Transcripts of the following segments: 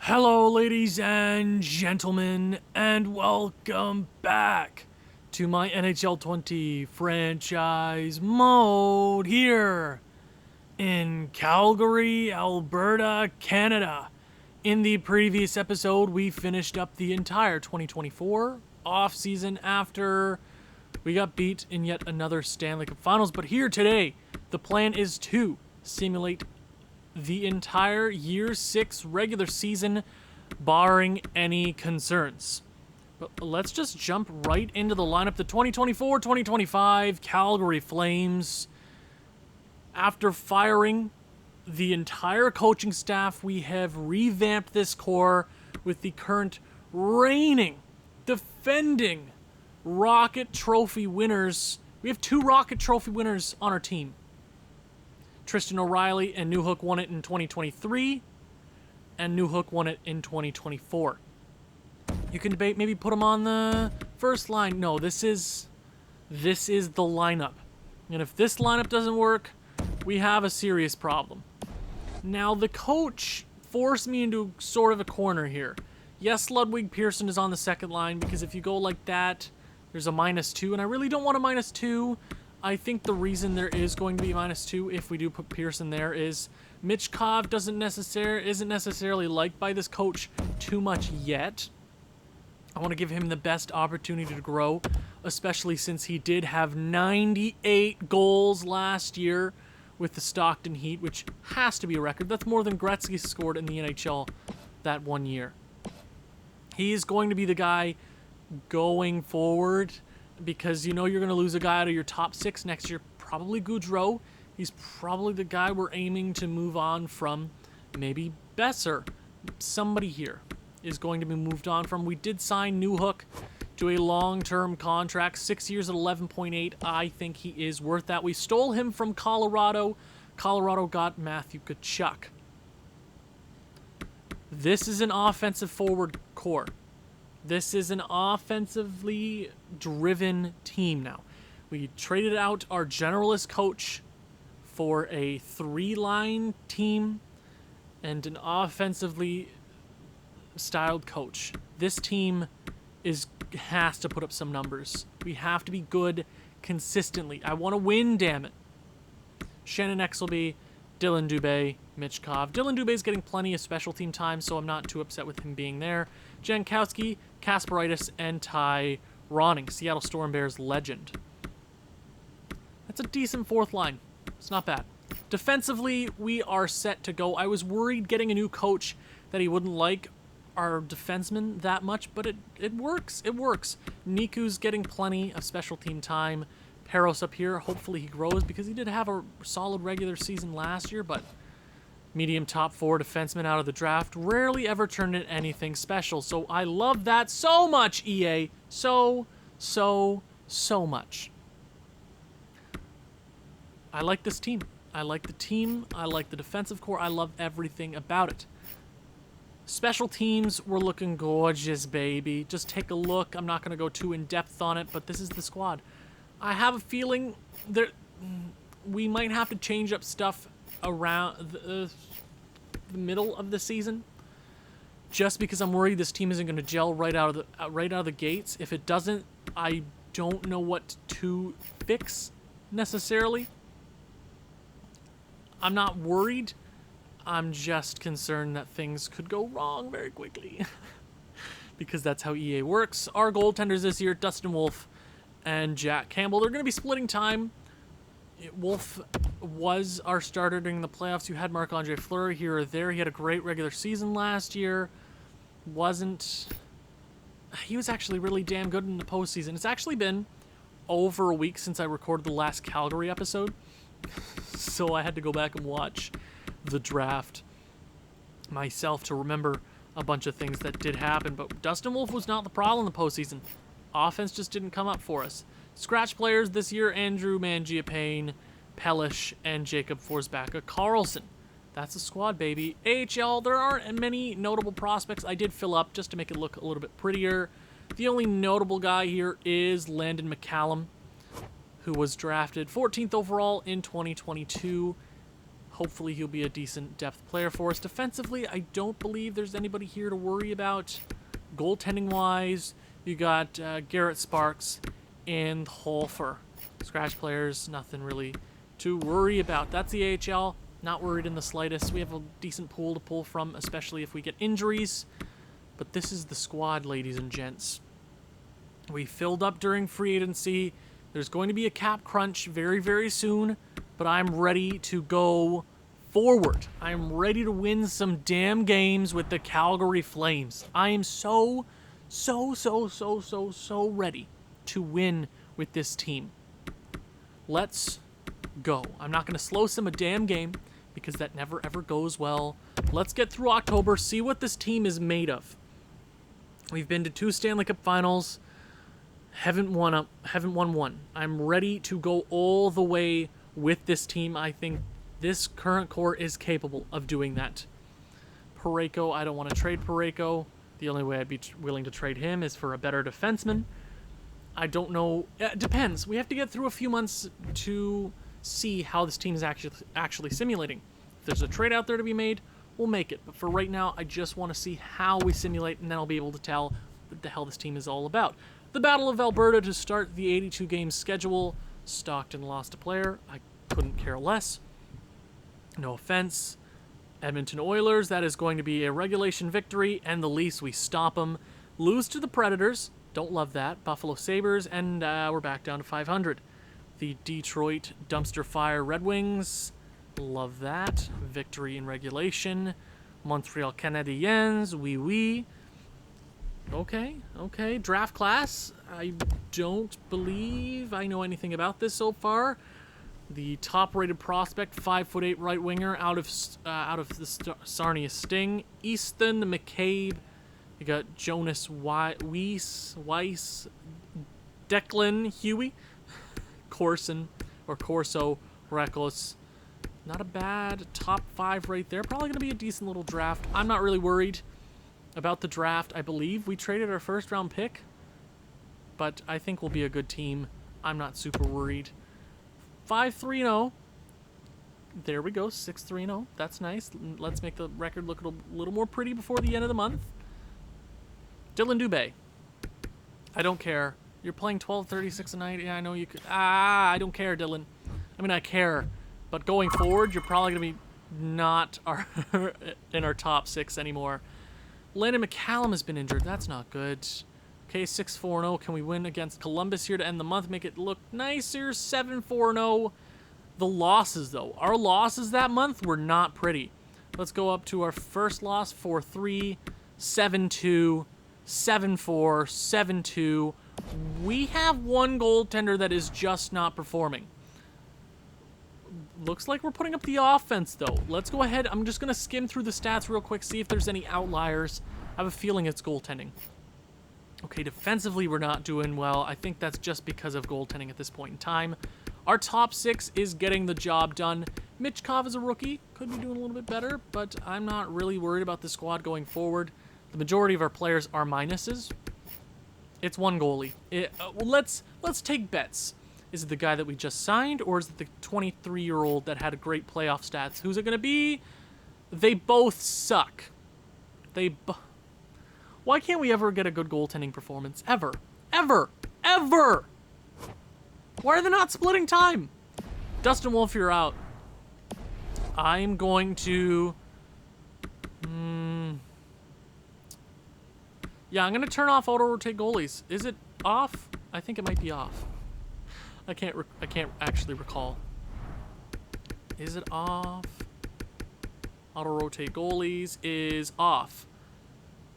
Hello, ladies and gentlemen, and welcome back to my NHL 20 franchise mode here in Calgary, Alberta, Canada. In the previous episode, we finished up the entire 2024 off-season after we got beat in yet another Stanley Cup Finals. But here today, the plan is to simulate the entire Year 6 regular season, barring any concerns. But let's just jump right into the lineup. The 2024-2025 Calgary Flames. After firing the entire coaching staff, we have revamped this core with the current reigning, defending Rocket Trophy winners. We have 2 Rocket Trophy winners on our team. Tristan O'Reilly and Newhook won it in 2023, and Newhook won it in 2024. You can debate, maybe put him on the first line. No, this is the lineup. And if this lineup doesn't work, we have a serious problem. Now, the coach forced me into sort of a corner here. Yes, Ludwig Pearson is on the second line, because if you go like that, there's a -2, and I really don't want a -2. I think the reason there is going to be -2 if we do put Pearson there is Michkov isn't necessarily liked by this coach too much yet. I want to give him the best opportunity to grow, especially since he did have 98 goals last year with the Stockton Heat, which has to be a record. That's more than Gretzky scored in the NHL that one year. He is going to be the guy going forward, because you know you're going to lose a guy out of your top 6 next year, probably Goudreau. He's probably the guy we're aiming to move on from. Maybe Besser. Somebody here is going to be moved on from. We did sign Newhook to a long-term contract, 6 years at 11.8. I think he is worth that. We stole him from Colorado. Colorado got Matthew Tkachuk. This is an offensive forward core. This is an offensively driven team now. We traded out our generalist coach for a 3-line team and an offensively styled coach. This team has to put up some numbers. We have to be good consistently. I want to win, damn it. Shannon Exelby, Dylan Dubé, Michkov. Dylan Dubé is getting plenty of special team time, so I'm not too upset with him being there. Jankowski, Kasperitis, and Ty Ronning, Seattle Storm Bears legend. That's a decent 4th line. It's not bad. Defensively, we are set to go. I was worried getting a new coach that he wouldn't like our defensemen that much, but it works. It works. Niku's getting plenty of special team time. Peros up here, hopefully he grows, because he did have a solid regular season last year, but medium top 4 defenseman out of the draft rarely ever turned into anything special. So I love that so much, EA. So much. I like this team. I like the team. I like the defensive core. I love everything about it. Special teams, we're looking gorgeous, baby. Just take a look. I'm not going to go too in-depth on it, but this is the squad. I have a feeling we might have to change up stuff around the middle of the season, just because I'm worried this team isn't going to gel right out of the gates. If it doesn't, I don't know what to fix necessarily. I'm not worried. I'm just concerned that things could go wrong very quickly, because that's how EA works. Our goaltenders this year, Dustin Wolf and Jack Campbell. They're going to be splitting time. Wolf was our starter during the playoffs. You had Marc-Andre Fleury here or there. He had a great regular season last year. He was actually really damn good in the postseason. It's actually been over a week since I recorded the last Calgary episode, so I had to go back and watch the draft myself to remember a bunch of things that did happen. But Dustin Wolf was not the problem in the postseason. Offense just didn't come up for us. Scratch players this year, Andrew Mangiapane, Pellish, and Jacob Forsbacka-Carlson. That's a squad, baby. AHL, there aren't many notable prospects. I did fill up just to make it look a little bit prettier. The only notable guy here is Landon McCallum, who was drafted 14th overall in 2022. Hopefully he'll be a decent depth player for us. Defensively, I don't believe there's anybody here to worry about. Goaltending-wise, you got Garrett Sparks and Holfer. Scratch players, nothing really to worry about. That's the AHL. Not worried in the slightest. We have a decent pool to pull from, especially if we get injuries. But this is the squad, ladies and gents. We filled up during free agency. There's going to be a cap crunch very, very soon. But I'm ready to go forward. I'm ready to win some damn games with the Calgary Flames. I am so ready to win with this team. Let's go. I'm not going to slow sim a damn game because that never ever goes well. Let's get through October, see what this team is made of. We've been to 2 Stanley Cup Finals. Haven't won one. I'm ready to go all the way with this team. I think this current core is capable of doing that. Parayko, I don't want to trade Parayko. The only way I'd be willing to trade him is for a better defenseman. I don't know. It depends. We have to get through a few months to see how this team is actually simulating. If there's a trade out there to be made, we'll make it. But for right now, I just want to see how we simulate, and then I'll be able to tell what the hell this team is all about. The Battle of Alberta to start the 82-game schedule. Stockton lost a player. I couldn't care less. No offense. Edmonton Oilers, that is going to be a regulation victory, and the Leafs, we stop them. Lose to the Predators. Don't love that. Buffalo Sabres, and we're back down to 500. The Detroit Dumpster Fire Red Wings. Love that. Victory in regulation. Montreal Canadiens. Oui. Okay. Draft class. I don't believe I know anything about this so far. The top-rated prospect, 5'8" right winger, out of the Sarnia Sting. Easton McCabe. You got Jonas Weiss, Declan Huey, Corso, Rekos. Not a bad top 5 right there. Probably going to be a decent little draft. I'm not really worried about the draft. I believe we traded our first-round pick, but I think we'll be a good team. I'm not super worried. 5-3-0. There we go, 6-3-0. That's nice. Let's make the record look a little more pretty before the end of the month. Dylan Dubé. I don't care. You're playing 12.36 a night. Yeah, I know you could. I don't care, Dylan. I mean, I care. But going forward, you're probably going to be not in our top 6 anymore. Landon McCallum has been injured. That's not good. Okay, 6-4-0. Can we win against Columbus here to end the month? Make it look nicer. 7-4-0. The losses, though. Our losses that month were not pretty. Let's go up to our first loss. 4-3, 7-2, 7-4, 7-2. We have one goaltender that is just not performing. Looks like we're putting up the offense, though. Let's go ahead. I'm just going to skim through the stats real quick, see if there's any outliers. I have a feeling it's goaltending. Okay, defensively, we're not doing well. I think that's just because of goaltending at this point in time. Our top 6 is getting the job done. Michkov is a rookie. Could be doing a little bit better, but I'm not really worried about the squad going forward. The majority of our players are minuses. It's one goalie. Let's take bets. Is it the guy that we just signed, or is it the 23-year-old that had a great playoff stats? Who's it going to be? They both suck. Why can't we ever get a good goaltending performance? Ever. Why are they not splitting time? Dustin Wolf, you're out. I'm going to... Yeah, I'm going to turn off auto-rotate goalies. Is it off? I think it might be off. I can't actually recall. Is it off? Auto-rotate goalies is off.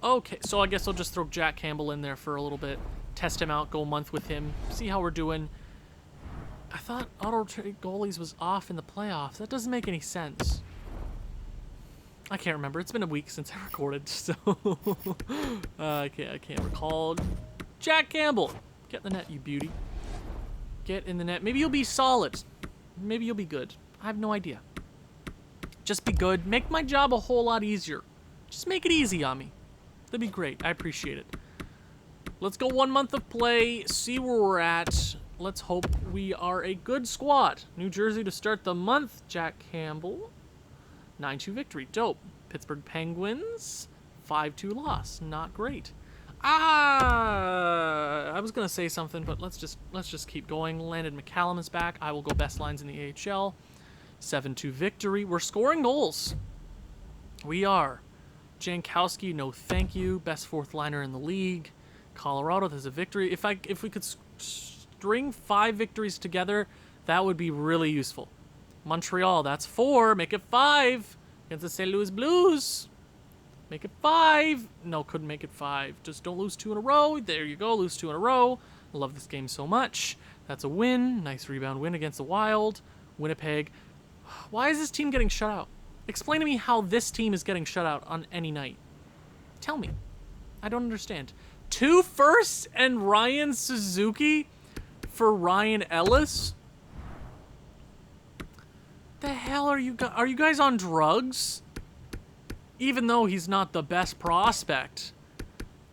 Okay, so I guess I'll just throw Jack Campbell in there for a little bit. Test him out, go a month with him, see how we're doing. I thought auto-rotate goalies was off in the playoffs. That doesn't make any sense. I can't remember. It's been a week since I recorded, so I can't recall. Jack Campbell, get in the net, you beauty. Get in the net. Maybe you'll be solid. Maybe you'll be good. I have no idea. Just be good. Make my job a whole lot easier. Just make it easy on me. That'd be great. I appreciate it. Let's go 1 month of play, see where we're at. Let's hope we are a good squad. New Jersey to start the month. Jack Campbell. 9-2 victory. Dope. Pittsburgh Penguins, 5-2 loss. Not great. I was gonna say something, but let's just keep going. Landon McCallum is back. I will go best lines in the AHL. 7-2 victory. We're scoring goals. We are. Jankowski, no thank you. Best fourth liner in the league. Colorado, there's a victory. If we could string 5 victories together, that would be really useful. Montreal, that's 4. Make it 5 against the St. Louis Blues. Make it 5. No, couldn't make it 5. Just don't lose 2 in a row. There you go, lose 2 in a row. I love this game so much. That's a win. Nice rebound win against the Wild. Winnipeg. Why is this team getting shut out? Explain to me how this team is getting shut out on any night. Tell me. I don't understand. 2 firsts and Ryan Suzuki for Ryan Ellis? The hell are you guys? Are you guys on drugs? Even though he's not the best prospect.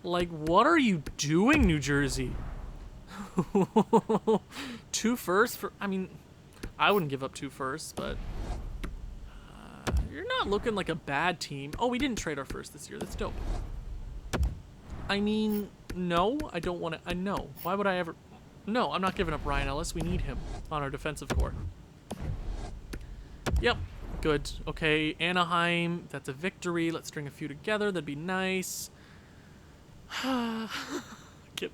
Like, what are you doing, New Jersey? 2 firsts for... I mean, I wouldn't give up 2 firsts, but... you're not looking like a bad team. Oh, we didn't trade our first this year. That's dope. I mean, no, I don't want to... no. Why would I ever... No, I'm not giving up Ryan Ellis. We need him on our defensive core. Yep. Good. Okay, Anaheim, that's a victory. Let's string a few together. That'd be nice.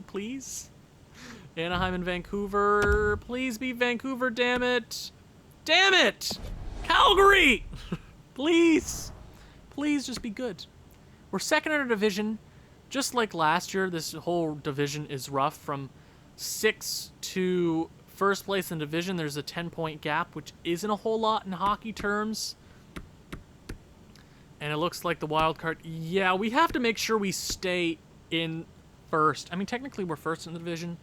Please? Anaheim and Vancouver. Please be Vancouver, damn it. Damn it! Calgary! Please. Please just be good. We're second in our division. Just like last year, this whole division is rough. From 6 to... first place in division, there's a 10-point gap, which isn't a whole lot in hockey terms. And it looks like the wild card. Yeah, we have to make sure we stay in first. I mean, technically we're first in the division,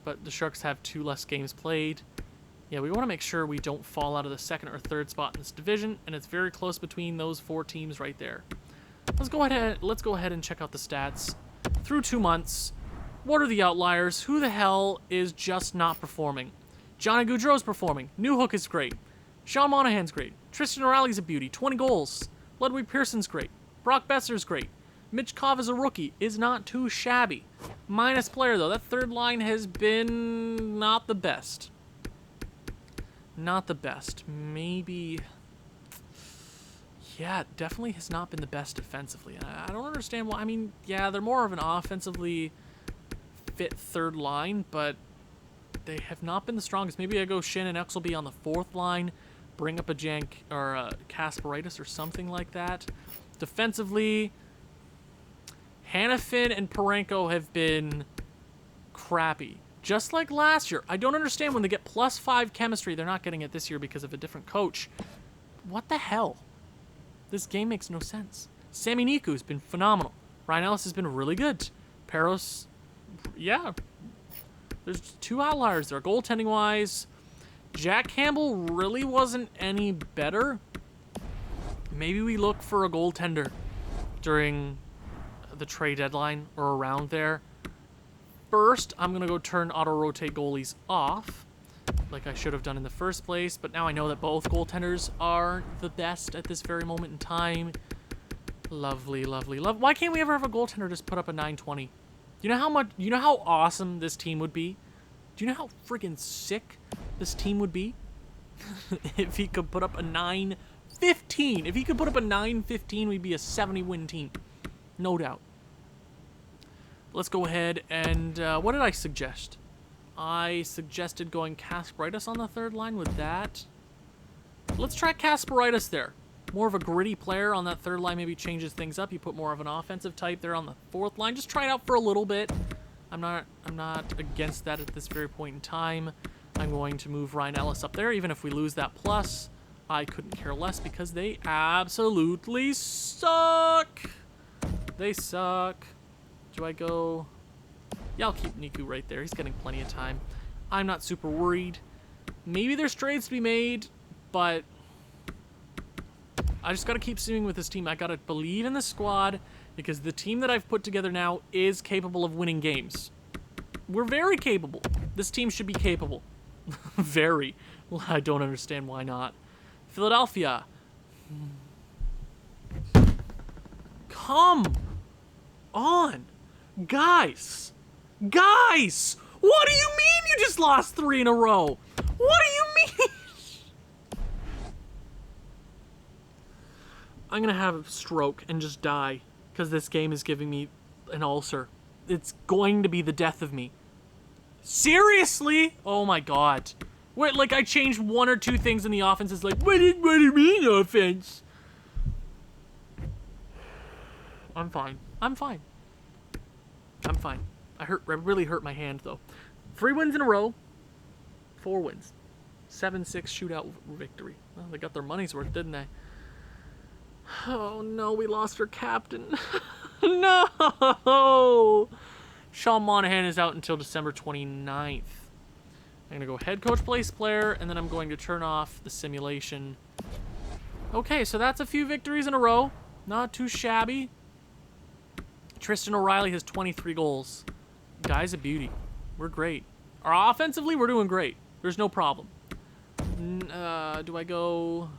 but the Sharks have 2 less games played. Yeah, we want to make sure we don't fall out of the second or third spot in this division, and it's very close between those 4 teams right there. Let's go ahead and check out the stats. Through 2 months, what are the outliers? Who the hell is just not performing? Johnny Gaudreau's performing. Newhook is great. Sean Monahan's great. Tristan O'Reilly's a beauty. 20 goals. Ludwig Pearson's great. Brock Besser's great. Mitch Kov is a rookie. Is not too shabby. Minus player, though. That third line has been not the best. Not the best. Maybe... yeah, it definitely has not been the best defensively. I don't understand why. I mean, yeah, they're more of an offensively fit third line, but they have not been the strongest. Maybe I go Shin and Exelby on the 4th line, bring up a Jank or a Kasparaitis or something like that. Defensively, Hanifin and Parenko have been crappy. Just like last year. I don't understand when they get +5 chemistry. They're not getting it this year because of a different coach. What the hell? This game makes no sense. Sami Niku's been phenomenal. Ryan Ellis has been really good. Peros, yeah. There's 2 outliers there. Goaltending-wise, Jack Campbell really wasn't any better. Maybe we look for a goaltender during the trade deadline or around there. First, I'm going to go turn auto-rotate goalies off, like I should have done in the first place, but now I know that both goaltenders are the best at this very moment in time. Lovely, lovely, love. Why can't we ever have a goaltender just put up a 920? You know how awesome this team would be? Do you know how freaking sick this team would be? If he could put up a 915. If he could put up a 915, we'd be a 70-win team. No doubt. Let's go ahead and... what did I suggest? I suggested going Kasparaitis on the 3rd line with that. Let's try Kasparaitis there. More of a gritty player on that 3rd line, maybe changes things up. You put more of an offensive type there on the 4th line. Just try it out for a little bit. I'm not against that at this very point in time. I'm going to move Ryan Ellis up there, even if we lose that plus. I couldn't care less because they absolutely suck. They suck. Do I go... yeah, I'll keep Niku right there. He's getting plenty of time. I'm not super worried. Maybe there's trades to be made, but I just got to keep swinging with this team. I got to believe in the squad because the team that I've put together now is capable of winning games. We're very capable. This team should be capable. Very. Well, I don't understand why not. Philadelphia. Come on. Guys. Guys! What do you mean you just lost 3 in a row? What do you mean? I'm gonna have a stroke and just die because this game is giving me an ulcer. It's going to be the death of me. Seriously? Oh my god. Wait, like I changed 1 or 2 things in the offense. It's like, what do you mean offense? I'm fine. I'm fine. I'm fine. I really hurt my hand though. 3 wins in a row. 4 wins. 7-6 shootout victory. Well, they got their money's worth, didn't they? Oh no, we lost our captain. No! Sean Monahan is out until December 29th. I'm gonna go head coach, place player, and then I'm going to turn off the simulation. Okay, so that's a few victories in a row. Not too shabby. Tristan O'Reilly has 23 goals. Guy's a beauty. We're great. Offensively, we're doing great. There's no problem. Do I go...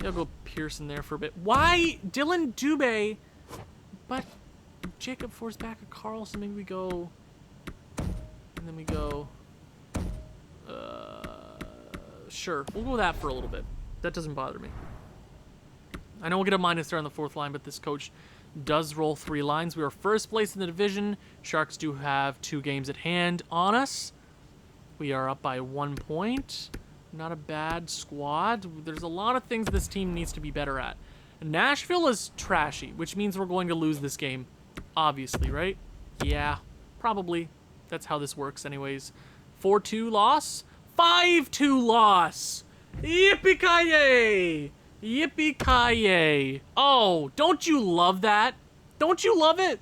I'll go Pearson there for a bit. Why Dylan Dubé? But Jacob Forsback or Carlson. Maybe we go... And then we go... Sure. We'll go with that for a little bit. That doesn't bother me. I know we'll get a minus there on the 4th line, but this coach does roll 3 lines. We are first place in the division. Sharks do have 2 games at hand on us. We are up by 1 point. Not a bad squad. There's a lot of things this team needs to be better at. Nashville is trashy, which means we're going to lose this game. Obviously, right? Yeah, probably. That's how this works anyways. 4-2 loss? 5-2 loss! Yippee-ki-yay! Yippee-ki-yay. Oh, don't you love that? Don't you love it?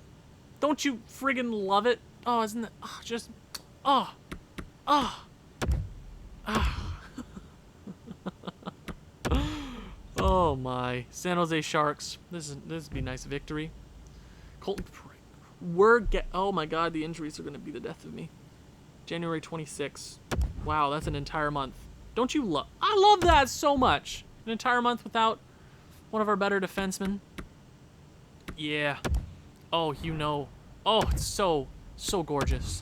Don't you friggin' love it? Oh, isn't that... Oh, just... Oh. Oh. Oh. Oh my. San Jose Sharks. This would be a nice victory. Colton... Oh my god, the injuries are going to be the death of me. January 26th. Wow, that's an entire month. Don't you love... I love that so much. An entire month without one of our better defensemen. Yeah. Oh, you know. Oh, it's so gorgeous.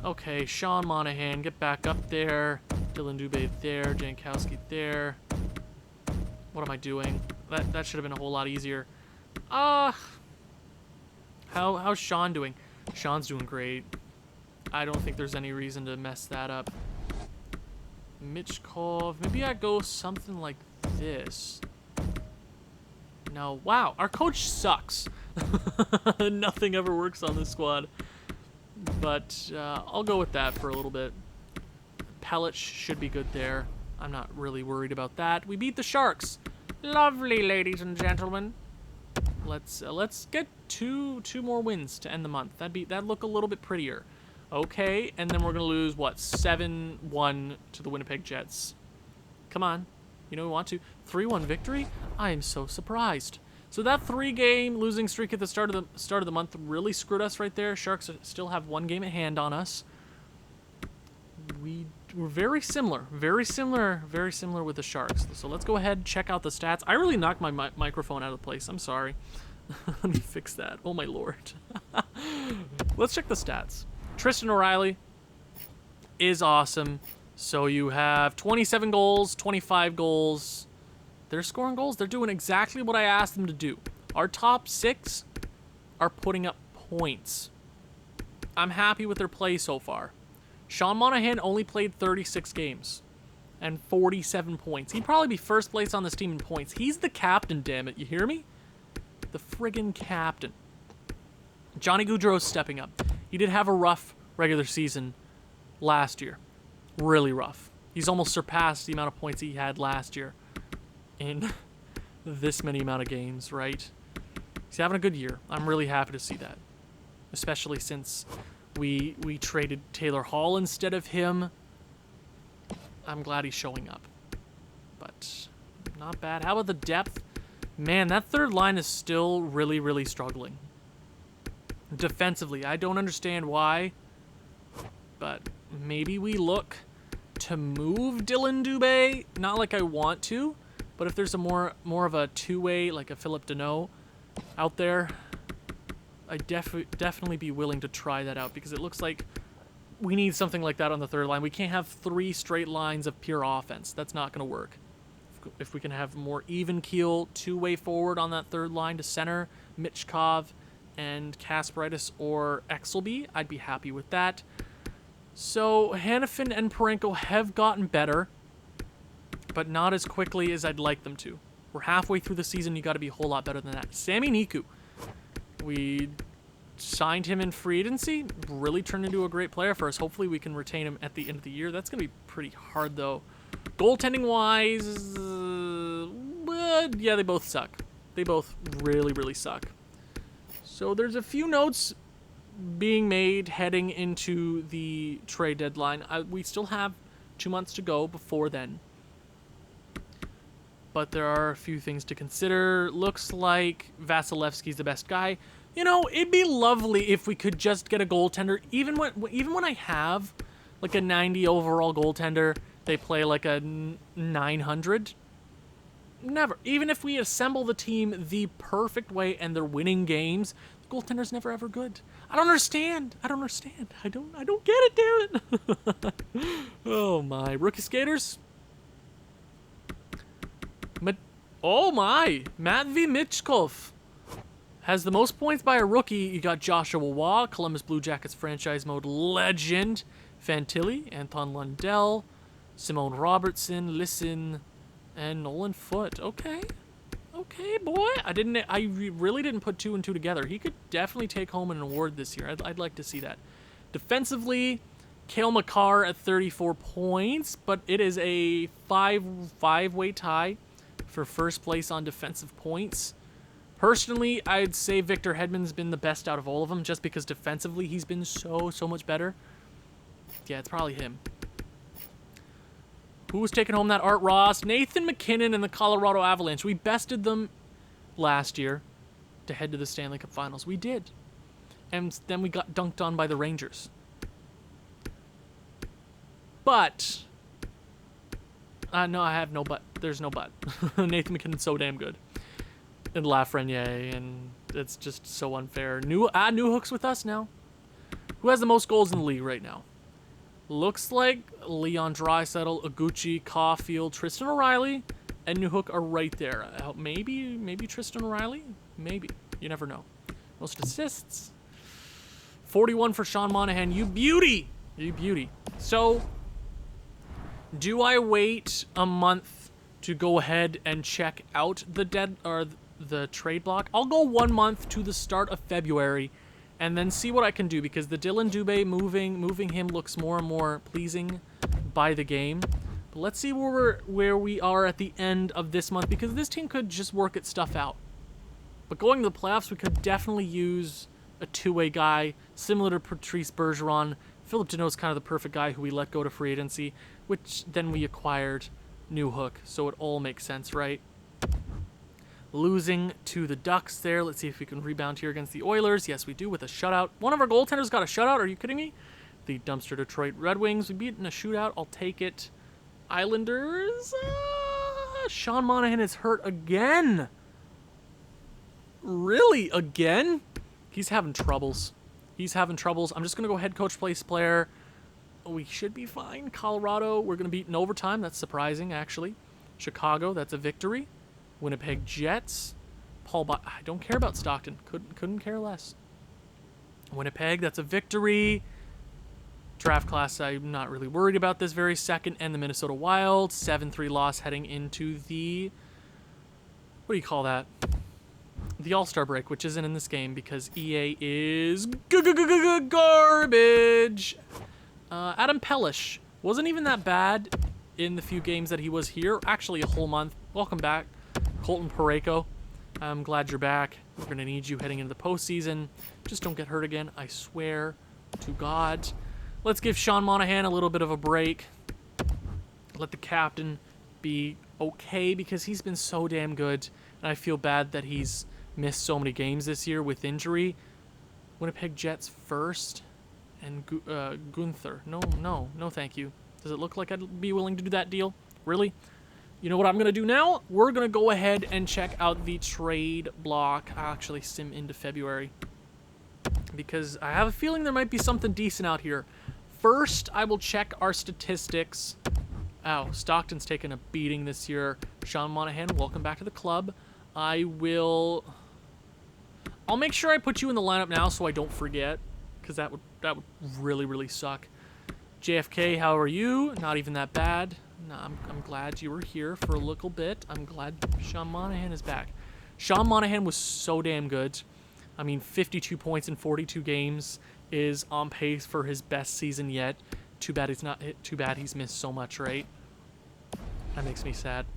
Okay, Sean Monahan, get back up there. Dylan Dubé there. Jankowski there. What am I doing? That should have been a whole lot easier. How's Sean doing? Sean's doing great. I don't think there's any reason to mess that up. Mitchkov. Maybe I go something like this. No. Wow, our coach sucks. Nothing ever works on this squad. But I'll go with that for a little bit. Pellich should be good there. I'm not really worried about that. We beat the Sharks. Lovely, ladies and gentlemen. Let's get two more wins to end the month. That'd look a little bit prettier. Okay, and then we're gonna lose what, 7-1 to the Winnipeg Jets. Come on, you know we want to. 3-1 victory. I am so surprised. So that 3-game losing streak at the start of the month really screwed us right there. Sharks still have 1 game at hand on us. We're very similar with the Sharks. So let's go ahead and check out the stats. I really knocked my microphone out of place. I'm sorry. Let me fix that. Oh my lord. Let's check the stats. Tristan O'Reilly is awesome. So you have 27 goals, 25 goals. They're scoring goals. They're doing exactly what I asked them to do. Our top 6 are putting up points. I'm happy with their play so far. Sean Monahan only played 36 games and 47 points. He'd probably be first place on this team in points. He's the captain, damn it. You hear me? The friggin' captain. Johnny Gaudreau's stepping up. He did have a rough regular season last year. Really rough. He's almost surpassed the amount of points he had last year in this many amount of games, right? He's having a good year. I'm really happy to see that. Especially since we traded Taylor Hall instead of him. I'm glad he's showing up. But not bad. How about the depth? Man, that third line is still really, really struggling. Defensively, I don't understand why. But maybe we look to move Dylan Dubé. Not like I want to. But if there's a more of a two-way, like a Philip Deneau out there, I'd definitely be willing to try that out, because it looks like we need something like that on the third line. We can't have 3 straight lines of pure offense. That's not going to work. If we can have more even keel, two-way forward on that third line to center, Michkov and Kasparaitis or Exelby, I'd be happy with that. So Hanifin and Parenko have gotten better, but not as quickly as I'd like them to. We're halfway through the season. You got to be a whole lot better than that. Sami Niku, we signed him in free agency. Really turned into a great player for us. Hopefully we can retain him at the end of the year. That's going to be pretty hard, though. Goaltending-wise, but yeah, they both suck. They both really, really suck. So there's a few notes being made heading into the trade deadline. We still have 2 months to go before then. But there are a few things to consider. Looks like Vasilevsky's the best guy. You know, it'd be lovely if we could just get a goaltender. Even when I have like a 90 overall goaltender, they play like a 900. Never. Even if we assemble the team the perfect way and they're winning games, the goaltender's never ever good. I don't understand. I don't get it, damn it. Oh my. Rookie skaters. Oh my. Matvei Michkov has the most points by a rookie. You got Joshua Waugh, Columbus Blue Jackets franchise mode legend, Fantilli, Anton Lundell, Simone Robertson, Listen, and Nolan Foote. Okay, boy. I really didn't put 2 and 2 together. He could definitely take home an award this year. I'd like to see that. Defensively, Cale Makar at 34 points, but it is a five-way tie for first place on defensive points. Personally, I'd say Victor Hedman's been the best out of all of them, just because defensively he's been so much better. Yeah, it's probably him. Who was taking home that? Art Ross, Nathan McKinnon, and the Colorado Avalanche. We bested them last year to head to the Stanley Cup Finals. We did. And then we got dunked on by the Rangers. But no, I have no but. There's no but. Nathan McKinnon's so damn good. And Lafreniere, and it's just so unfair. New Hook's with us now. Who has the most goals in the league right now? Looks like Leon Draisaitl, Oguchi, Caulfield, Tristan O'Reilly, and New Hook are right there. Maybe Tristan O'Reilly? Maybe. You never know. Most assists. 41 for Sean Monahan. You beauty! You beauty. So, do I wait a month to go ahead and check out the trade block? I'll go 1 month to the start of February and then see what I can do, because the Dylan Dubé moving him looks more and more pleasing by the game. But let's see where we are at the end of this month, because this team could just work its stuff out. But going to the playoffs, we could definitely use a two-way guy similar to Patrice Bergeron. Philip Deneau's kind of the perfect guy who we let go to free agency, which then we acquired New Hook, so it all makes sense, right? Losing to the Ducks there. Let's see if we can rebound here against the Oilers. Yes, we do, with a shutout. One of our goaltenders got a shutout. Are you kidding me? The dumpster Detroit Red Wings. We beat in a shootout. I'll take it. Islanders. Sean Monahan is hurt again. Really? Again? He's having troubles. I'm just going to go head coach place player. We should be fine. Colorado, we're going to beat in overtime. That's surprising, actually. Chicago, that's a victory. Winnipeg Jets. I don't care about Stockton. Couldn't care less. Winnipeg, that's a victory. Draft class, I'm not really worried about this very second. And the Minnesota Wild, 7-3 loss heading into the... What do you call that? The All-Star break, which isn't in this game because EA is garbage. Adam Pellish wasn't even that bad in the few games that he was here. Actually, a whole month. Welcome back, Colton Parayko. I'm glad you're back. We're going to need you heading into the postseason. Just don't get hurt again, I swear to God. Let's give Sean Monahan a little bit of a break. Let the captain be okay, because he's been so damn good. And I feel bad that he's missed so many games this year with injury. Winnipeg Jets first. And Gunther. No, thank you. Does it look like I'd be willing to do that deal? Really? You know what I'm going to do now? We're going to go ahead and check out the trade block. I'll actually sim into February, because I have a feeling there might be something decent out here. First, I will check our statistics. Oh, Stockton's taken a beating this year. Sean Monahan, welcome back to the club. I'll make sure I put you in the lineup now so I don't forget, because that would really, really suck. JFK, how are you? Not even that bad. No, I'm glad you were here for a little bit. I'm glad Sean Monahan is back. Sean Monahan was so damn good. I mean, 52 points in 42 games is on pace for his best season yet. Too bad he's missed so much, right? That makes me sad.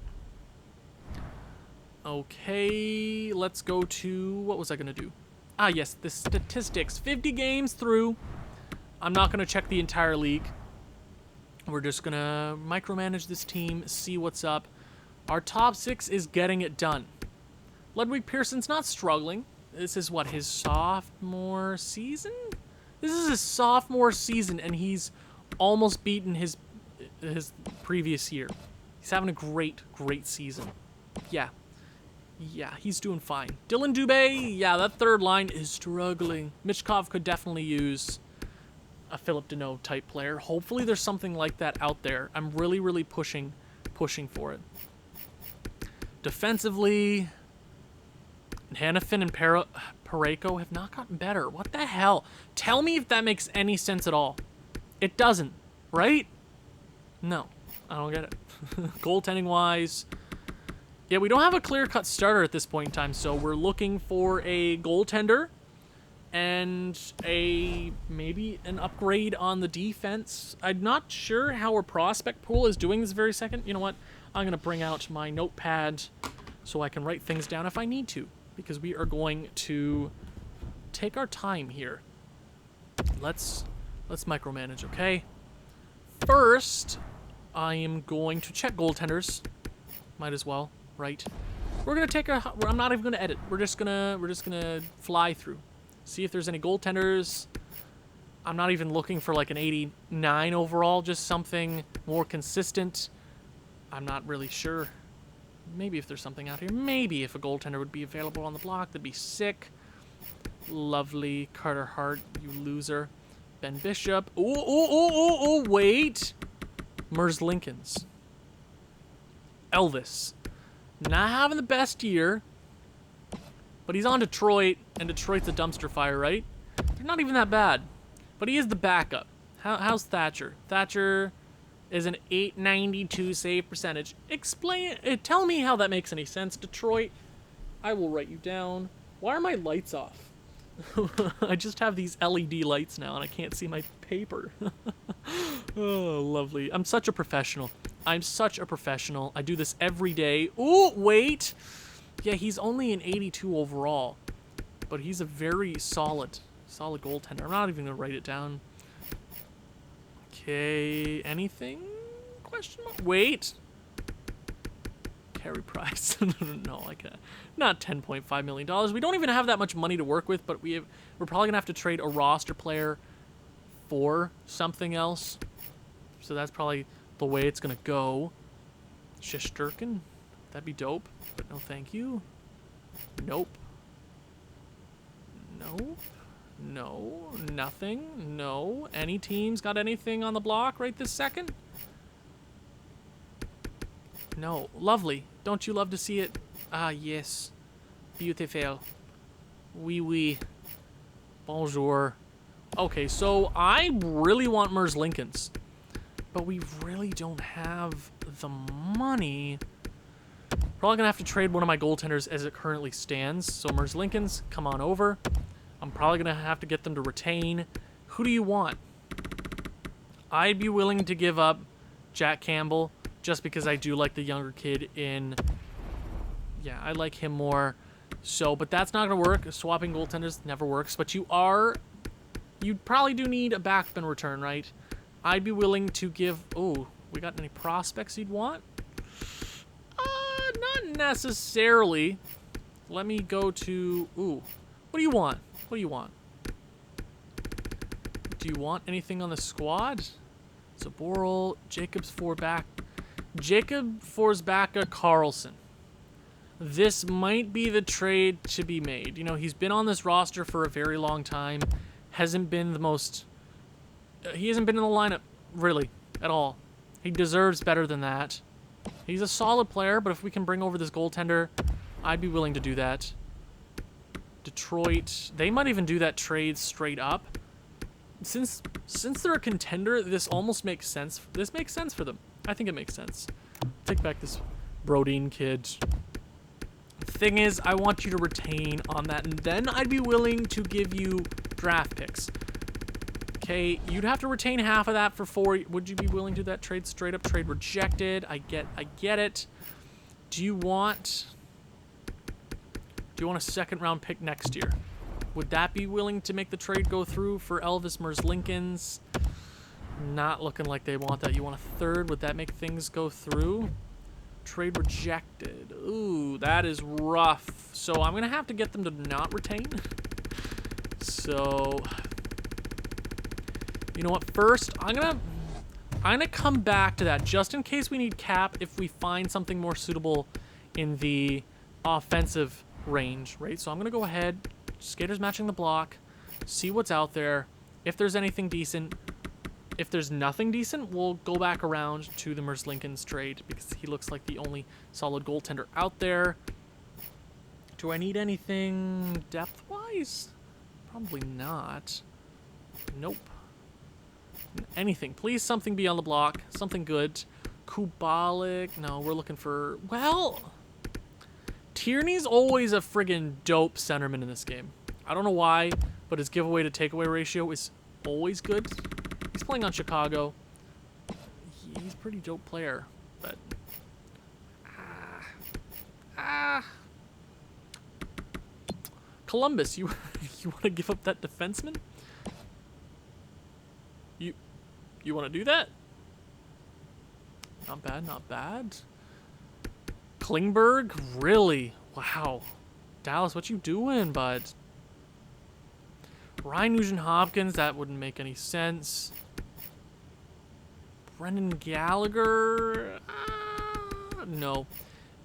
Okay, let's go to... What was I going to do? Ah, yes, the statistics. 50 games through. I'm not going to check the entire league. We're just going to micromanage this team, see what's up. Our top 6 is getting it done. Ludwig Pearson's not struggling. This is what, his sophomore season? This is his sophomore season, and he's almost beaten his previous year. He's having a great season. Yeah, he's doing fine. Dylan Dubé, yeah, that third line is struggling. Michkov could definitely use a Philip Deneau type player. Hopefully there's something like that out there. I'm really pushing for it. Defensively, Hanifin and Pareko have not gotten better. What the hell? Tell me if that makes any sense at all. It doesn't, right? No, I don't get it. Goaltending wise, yeah, we don't have a clear-cut starter at this point in time, so we're looking for a goaltender and maybe an upgrade on the defense. I'm not sure how our prospect pool is doing this very second. You know what? I'm going to bring out my notepad so I can write things down if I need to, because we are going to take our time here. Let's micromanage, okay? First, I am going to check goaltenders. Might as well, right? We're gonna take a. I'm not even gonna edit. We're just gonna fly through. See if there's any goaltenders. I'm not even looking for like an 89 overall, just something more consistent. I'm not really sure. Maybe if there's something out here. Maybe if a goaltender would be available on the block, that'd be sick. Lovely. Carter Hart, you loser. Ben Bishop. Oh, wait. Mers Lincolns. Elvis. Not having the best year, but he's on Detroit, and Detroit's a dumpster fire, right? They're not even that bad, but he is the backup. How's Thatcher? Thatcher is an .892 save percentage. Tell me how that makes any sense, Detroit. I will write you down. Why are my lights off? I just have these LED lights now, and I can't see my paper. Oh, lovely. I'm such a professional. I do this every day. Oh, wait. Yeah, he's only an 82 overall, but he's a very solid goaltender. I'm not even going to write it down. Okay, anything? Question mark? Wait. Carey Price. No, not $10.5 million. We don't even have that much money to work with, but we're probably going to have to trade a roster player for something else. So that's probably the way it's going to go. Shesterkin. That'd be dope, but no thank you. Nope. Nope. No. Nothing. No. Any teams got anything on the block right this second? No. Lovely. Don't you love to see it? Ah, yes. Beautiful. Oui, oui. Bonjour. Okay, so I really want Mers Lincolns, but we really don't have the money. Probably going to have to trade one of my goaltenders as it currently stands. So Mers Lincolns, come on over. I'm probably going to have to get them to retain. Who do you want? I'd be willing to give up Jack Campbell just because I do like the younger kid in... Yeah, I like him more. So, but that's not going to work. Swapping goaltenders never works. But you probably do need a backman return, right? I'd be willing to give... Oh, we got any prospects you'd want? Not necessarily. Let me go to... Ooh, what do you want? What do you want? Do you want anything on the squad? Zaboral, Jacobs 4 back. Jacob Forsbacka Carlson. This might be the trade to be made. You know, he's been on this roster for a very long time. Hasn't been the most... he hasn't been in the lineup, really, at all. He deserves better than that. He's a solid player, but if we can bring over this goaltender, I'd be willing to do that. Detroit, they might even do that trade straight up. Since they're a contender, this almost makes sense. This makes sense for them. I think it makes sense. Take back this Brodeen kid. Thing is, I want you to retain on that, and then I'd be willing to give you draft picks. Okay, you'd have to retain half of that for 4. Would you be willing to do that trade straight up? Trade rejected. I get it. Do you want a second round pick next year? Would that be willing to make the trade go through for Elvis Merzlikins? Not looking like they want that. You want a third? Would that make things go through? Trade rejected. Ooh, that is rough. So I'm gonna have to get them to not retain. So, you know what? First, I'm gonna come back to that just in case we need cap if we find something more suitable in the offensive range, right? So I'm gonna go ahead, skaters matching the block, see what's out there. If there's anything decent. If there's nothing decent, we'll go back around to the Merzlikins trade because he looks like the only solid goaltender out there. Do I need anything depth-wise? Probably not. Nope. Anything. Please, something be on the block. Something good. Kubalik. No, we're looking for... Well, Tierney's always a friggin' dope centerman in this game. I don't know why, but his giveaway to takeaway ratio is always good. He's playing on Chicago. He's a pretty dope player, but... Columbus, you want to give up that defenseman? You want to do that? Not bad, not bad. Klingberg, really? Wow. Dallas, what you doing, bud? Ryan Nugent-Hopkins, that wouldn't make any sense. Brendan Gallagher? No.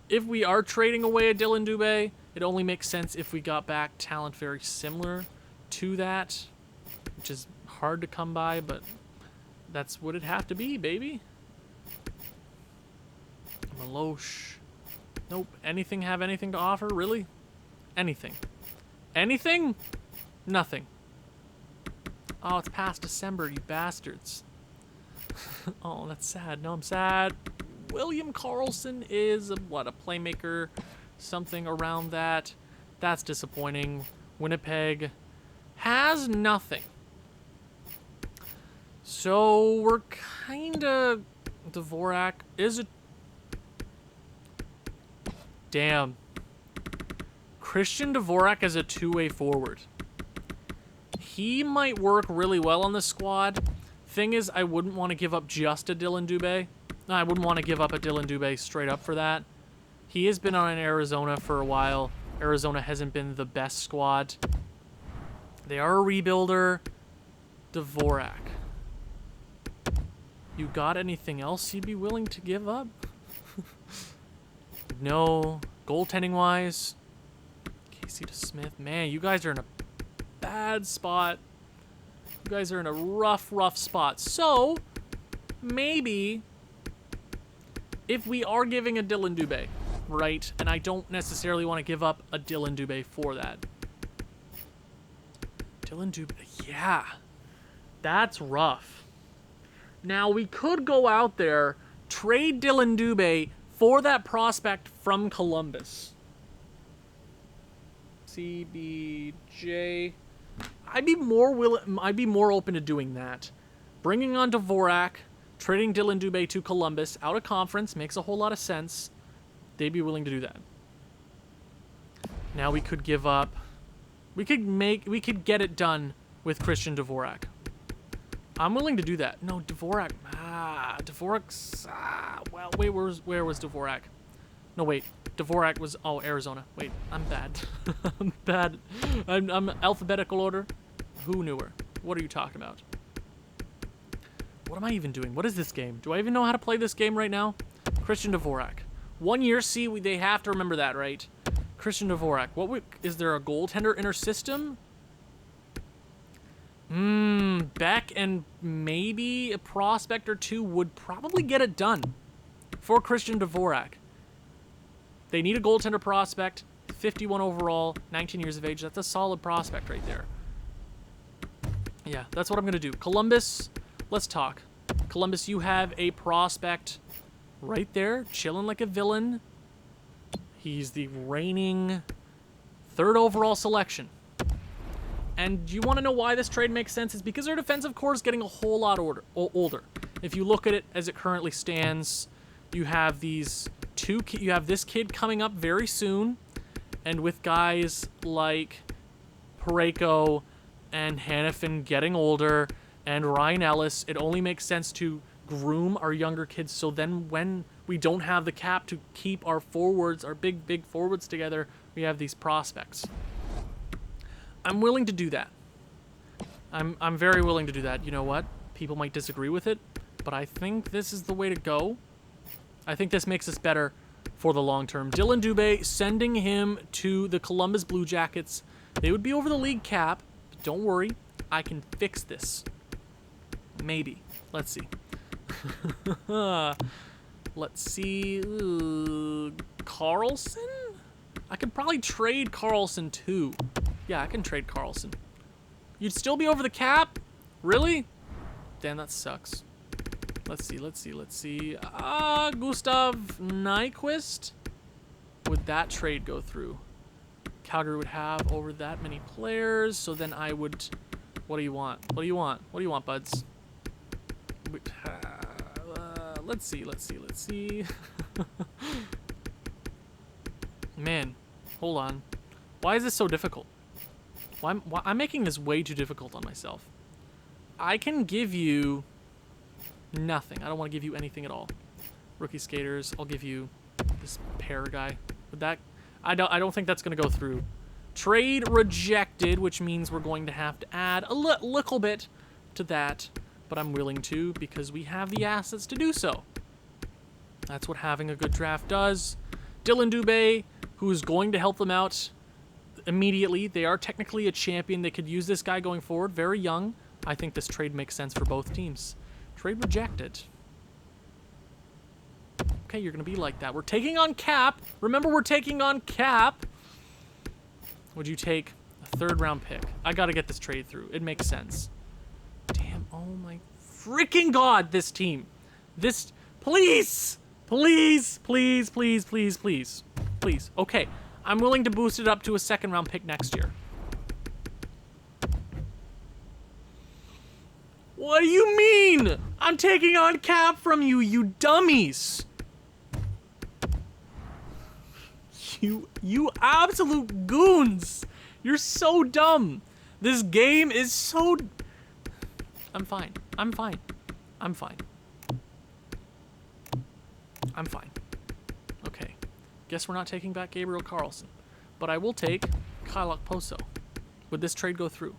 If we are trading away a Dylan Dubé, it only makes sense if we got back talent very similar to that, which is hard to come by, but that's what it'd have to be, baby. Maloche. Nope. Anything have anything to offer? Really? Anything. Anything? Nothing. Oh, it's past December, you bastards. Oh, that's sad. No, I'm sad. William Karlsson is, a playmaker? Something around that. That's disappointing. Winnipeg has nothing. So, we're kinda... Dvorak is a... Damn. Christian Dvorak as a two-way forward. He might work really well on this squad. Thing is, I wouldn't want to give up just a Dylan Dubé. No, I wouldn't want to give up a Dylan Dubé straight up for that. He has been on Arizona for a while. Arizona hasn't been the best squad. They are a rebuilder. Dvorak. You got anything else you'd be willing to give up? No. Goaltending-wise, Casey DeSmith. Man, you guys are in a bad spot. You guys are in a rough spot. So, maybe if we are giving a Dylan Dubé, right, and I don't necessarily want to give up a Dylan Dubé for that. Dylan Dubé, yeah. That's rough. Now, we could go out there, trade Dylan Dubé for that prospect from Columbus. CBJ. I'd be more open to doing that. Bringing on Dvorak, trading Dylan Dubé to Columbus out of conference makes a whole lot of sense. They'd be willing to do that. Now we could give up. We could get it done with Christian Dvorak. I'm willing to do that. No, Dvorak. Dvorak's. Well, wait, where was Dvorak? No, wait. Dvorak was. Oh, Arizona. Wait, I'm bad. I'm bad. I'm alphabetical order. Who knew her? What are you talking about? What am I even doing? What is this game? Do I even know how to play this game right now? Christian Dvorak. 1 year, see, they have to remember that, right? Christian Dvorak. Is there a goaltender in our system? Beck and maybe a prospect or two would probably get it done for Christian Dvorak. They need a goaltender prospect, 51 overall, 19 years of age. That's a solid prospect right there. Yeah, that's what I'm going to do. Columbus, let's talk. Columbus, you have a prospect right there, chilling like a villain. He's the reigning 3rd overall selection. And you want to know why this trade makes sense? It's because their defensive core is getting a whole lot older. If you look at it as it currently stands, you have these you have this kid coming up very soon, and with guys like Parayko and Hannafin getting older, and Ryan Ellis, it only makes sense to groom our younger kids, so then when we don't have the cap to keep our forwards, our big forwards together, we have these prospects. I'm willing to do that. I'm very willing to do that. You know what? People might disagree with it, but I think this is the way to go. I think this makes us better for the long term. Dylan Dubé, sending him to the Columbus Blue Jackets. They would be over the league cap, but don't worry. I can fix this. Maybe. Let's see. Let's see. Carlson? I could probably trade Carlson too. Yeah, I can trade Carlson. You'd still be over the cap? Really? Damn, that sucks. Let's see. Gustav Nyquist? Would that trade go through? Calgary would have over that many players, so then I would... What do you want? What do you want, buds? Let's see. Man, hold on. Why is this so difficult? I'm making this way too difficult on myself. I can give you nothing. I don't want to give you anything at all. Rookie skaters. I'll give you this pair guy. Would that? I don't think that's going to go through. Trade rejected, which means we're going to have to add a little bit to that, but I'm willing to because we have the assets to do so. That's what having a good draft does. Dylan Dubé, who is going to help them out immediately. They are technically a champion. They could use this guy going forward. Very young. I think this trade makes sense for both teams. Trade rejected. Okay, you're going to be like that. We're taking on cap. Remember, we're taking on cap. Would you take a 3rd round pick? I got to get this trade through. It makes sense. Damn. Oh my freaking God, this team. This, please. Please. Okay. I'm willing to boost it up to a 2nd round pick next year. What do you mean? I'm taking on cap from you, you dummies. You absolute goons. You're so dumb. This game is so... I'm fine. Okay. Guess we're not taking back Gabriel Carlson. But I will take Kyle Okposo. Would this trade go through?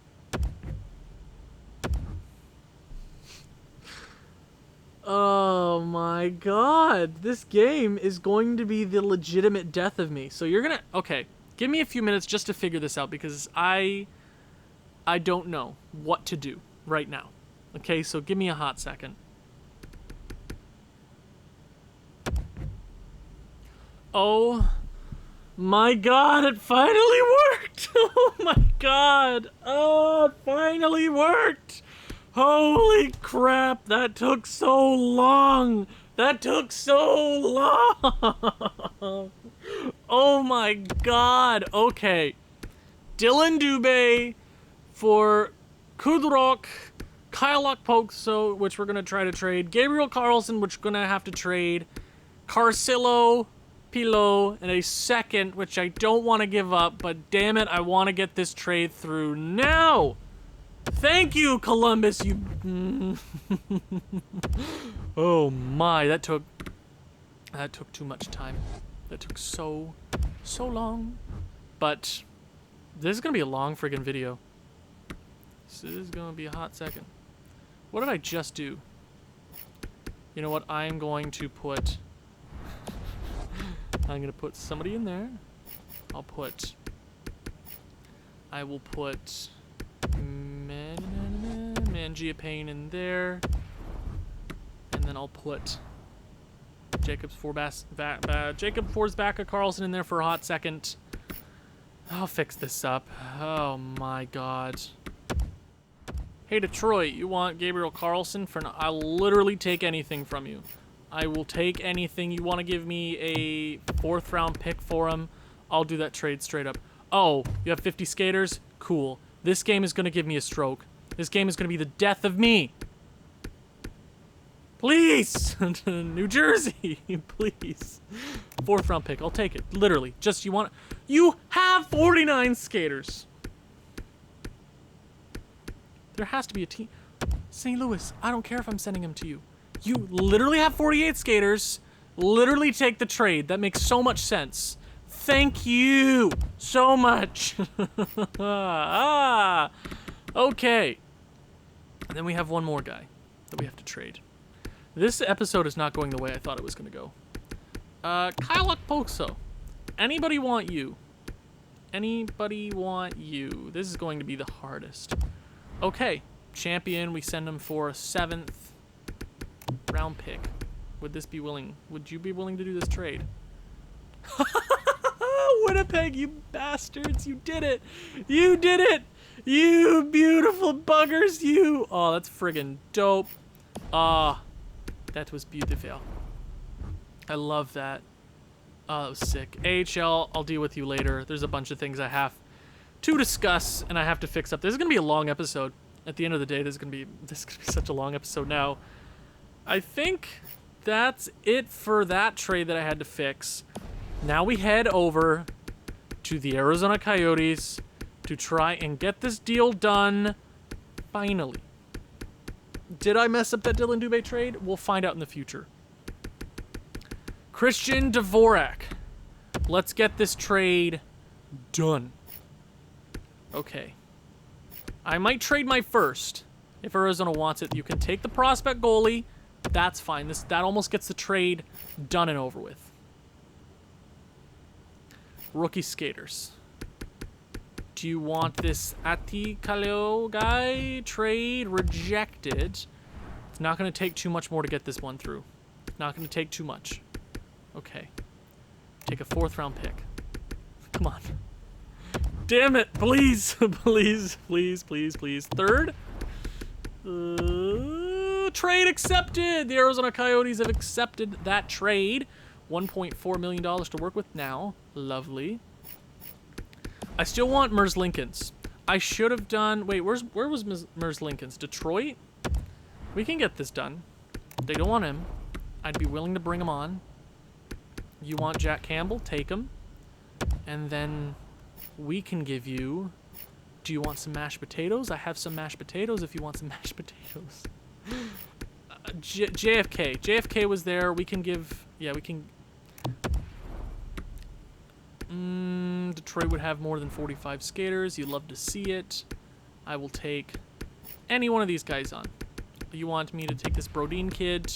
Oh my God. This game is going to be the legitimate death of me. So you're gonna... Okay. Give me a few minutes just to figure this out because I don't know what to do right now. Okay, so give me a hot second. Oh my God, it finally worked! Oh my God! Oh, it finally worked! Holy crap, that took so long! That took so long! Oh my God, okay. Dylan Dubé for Kudrok, Kyle Okposo, which we're going to try to trade, Gabriel Carlson, which we're going to have to trade, Carcillo, Pilo, and a 2nd, which I don't want to give up, but damn it, I want to get this trade through now! Thank you, Columbus, you... Oh my, that took too much time. That took so long. But this is going to be a long friggin' video. This is going to be a hot second. What did I just do? You know what? I'm going to put I'm gonna put somebody in there. I will put Mangiapane in there, and then I'll put Jacob Forsbacka Carlson in there for a hot second. I'll fix this up. Oh my god. Hey Detroit, you want Gabriel Carlson for I'll literally take anything from you. I will take anything. You want to give me a 4th round pick for him? I'll do that trade straight up. Oh, you have 50 skaters? Cool. This game is going to give me a stroke. This game is going to be the death of me. Please! New Jersey, please. 4th round pick. I'll take it. Literally. Just you have 49 skaters. There has to be a team. St. Louis, I don't care if I'm sending them to you. You literally have 48 skaters. Literally take the trade. That makes so much sense. Thank you so much. Okay. And then we have one more guy that we have to trade. This episode is not going the way I thought it was going to go. Kyle Okposo. Anybody want you? Anybody want you? This is going to be the hardest. Okay. Champion, we send him for a 7th round pick. Would you be willing to do this trade? Winnipeg, you bastards, you did it. You did it. You beautiful buggers, you. Oh, that's friggin' dope. That was beautiful. I love that. Oh, that was sick. AHL, I'll deal with you later. There's a bunch of things I have to discuss and I have to fix up. This is going to be a long episode. At the end of the day, this is going to be such a long episode now. I think that's it for that trade that I had to fix. Now we head over to the Arizona Coyotes to try and get this deal done finally. Did I mess up that Dylan Dubé trade? We'll find out in the future. Christian Dvorak. Let's get this trade done. Okay. I might trade my first. If Arizona wants it, you can take the prospect goalie. That's fine. That almost gets the trade done and over with. Rookie skaters. Do you want this Atikaleo guy? Trade rejected. It's not going to take too much more to get this one through. Not going to take too much. Okay. Take a 4th round pick. Come on. Damn it. Please. Please. Please. Please. Please. 3rd. Trade accepted. The Arizona Coyotes have accepted that trade. $1.4 million to work with now. Lovely. I still want Mers Lincolns. I should have done... Wait, where was Mers Lincolns? Detroit? We can get this done. They don't want him. I'd be willing to bring him on. You want Jack Campbell? Take him. And then we can give you... Do you want some mashed potatoes? I have some mashed potatoes if you want some mashed potatoes. JFK. JFK was there. We can give... Yeah, we can... Detroit would have more than 45 skaters. You'd love to see it. I will take any one of these guys on. You want me to take this Brodin kid?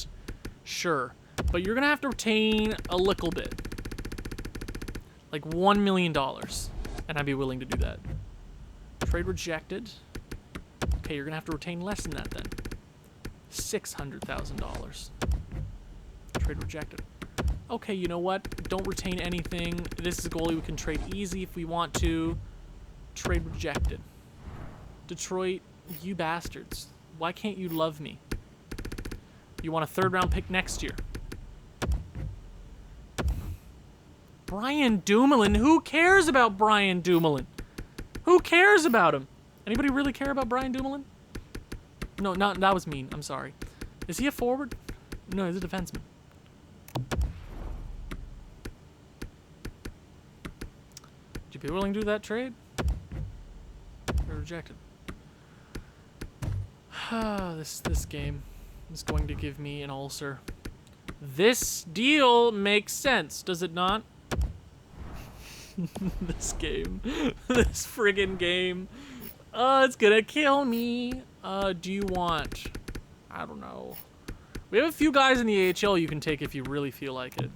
Sure. But you're going to have to retain a little bit. Like $1 million. And I'd be willing to do that. Trade rejected. Okay, you're going to have to retain less than that then. $600,000. Trade rejected. Okay, you know what? Don't retain anything. This is a goalie we can trade easy if we want to. Trade rejected. Detroit, you bastards. Why can't you love me? You want a 3rd round pick next year. Brian Dumoulin? Who cares about Brian Dumoulin? Who cares about him? Anybody really care about Brian Dumoulin? No, that was mean. I'm sorry. Is he a forward? No, he's a defenseman. Would you be willing to do that trade? Or rejected? This game is going to give me an ulcer. This deal makes sense, does it not? This game. This friggin' game. It's gonna kill me. Do you want... I don't know. We have a few guys in the AHL you can take if you really feel like it.